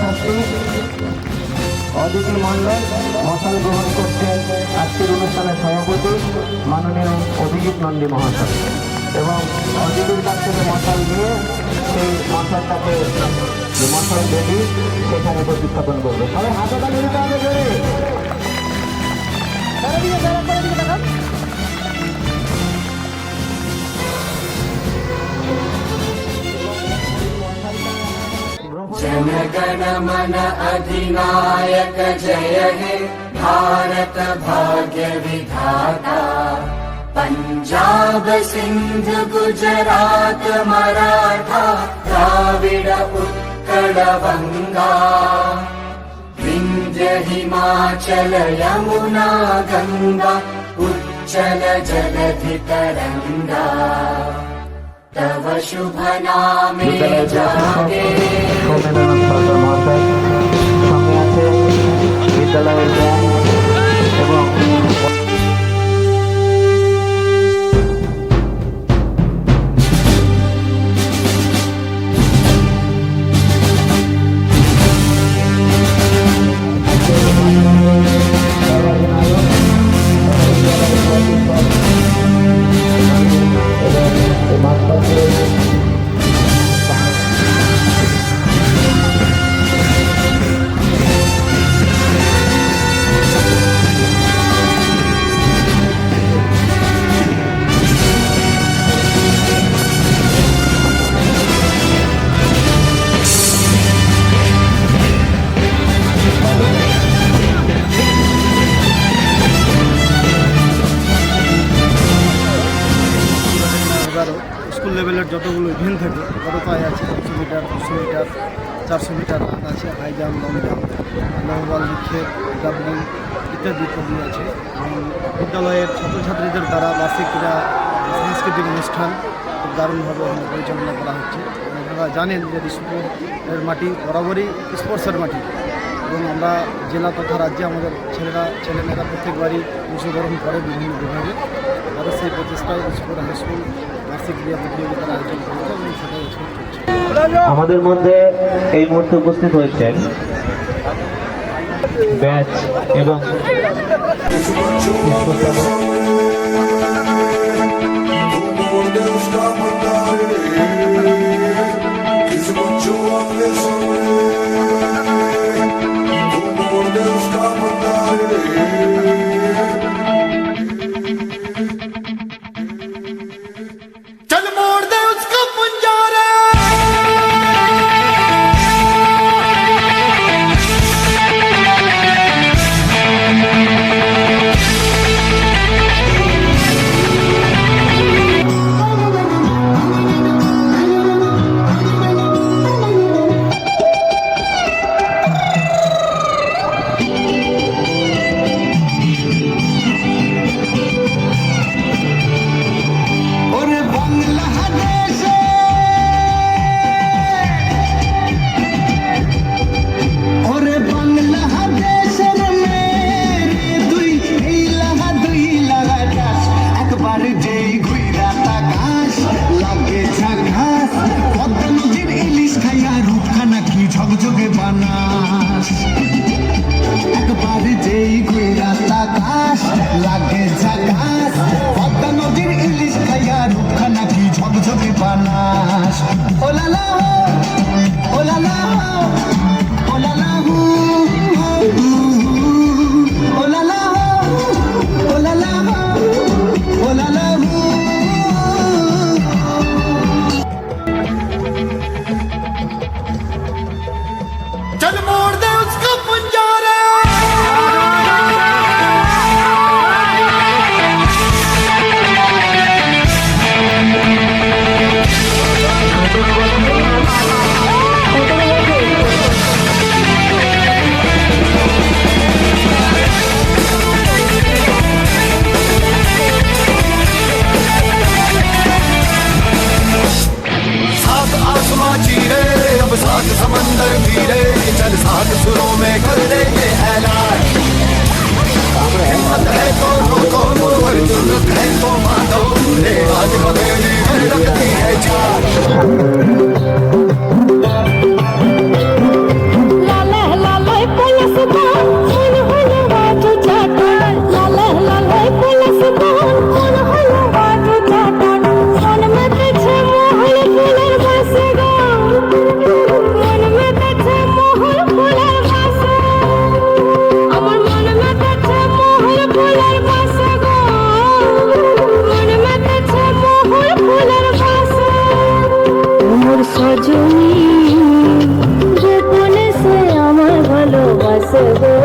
ছাত্রী অদিতি মণ্ডল মশাল গ্রহণ করছেন আজকের অনুষ্ঠানের সভাপতি মাননীয় অভিজিৎ নন্দী মহাশয় এবং অদিতির কাছ থেকে মশাল দিয়ে সেই মশালটাকে মশাল বেদি সেখানে প্রতিস্থাপন করবে। সবাই হাতে তালি দিতে হবে জোরে। जनगण मन अधिनायक जय हे भारत भाग्य विधाता। पंजाब सिंध गुजरात मराठा द्राविड उत्कल बंगा। विंध्य हिमाचल यमुना गंगा उच्चल जलधि तरंगा। तव शुभ नामे जागे। সঙ্গে আছে বিদ্যালয়ের ব্যাংক এবং স্কুল লেভেলের যতগুলো ইভেন্ট থাকে ততটাই আছে। 100 মিটার, 200 মিটার, 400 মিটার রান আছে, high jump, long jump, long ball নিক্ষেপ, জাভলিন ইত্যাদি ইত্যাদি আছে। এবং বিদ্যালয়ের ছাত্রছাত্রীদের দ্বারা বার্ষিক ক্রীড়া সাংস্কৃতিক অনুষ্ঠান খুব দারুণভাবে পরিচালনা করা হচ্ছে। আপনারা জানেন যে দিশপুরের মাটি বরাবরই স্পোর্টসের মাটি এবং আমরা জেলা তথা রাজ্যে আমাদের ছেলেমেয়েরা প্রত্যেকবারই অংশগ্রহণ করে বিভিন্ন বিভাগে। তাদের সেই প্রচেষ্টায় দিশপুর হাই স্কুল বার্ষিক ক্রীড়া প্রতিযোগিতার আয়োজন করেছে এবং সেটাই চলছে। আমাদের মধ্যে এই মুহূর্তে উপস্থিত হয়েছেন ব্যাচ এবং ঝকঝকে বানাস একবার যেই ঘুরা তাকাস লাগে ঝাকাস পদ্মা নদীর ইলিশ খাইয়া রূপখানা কি ঝকঝকে বানাস। Ooh la la ooh la la ooh la la ooh la la ooh la la ooh la la चल मोड़ दे उसको पंजारा। सात आसमां चीरे अब सात समंदर धीरे चल सात सुरों में कर दे ये ऐलान। हिम्मत है तो रोको और जुर्रत है तो मानो ले आज बदली रखती है जान। से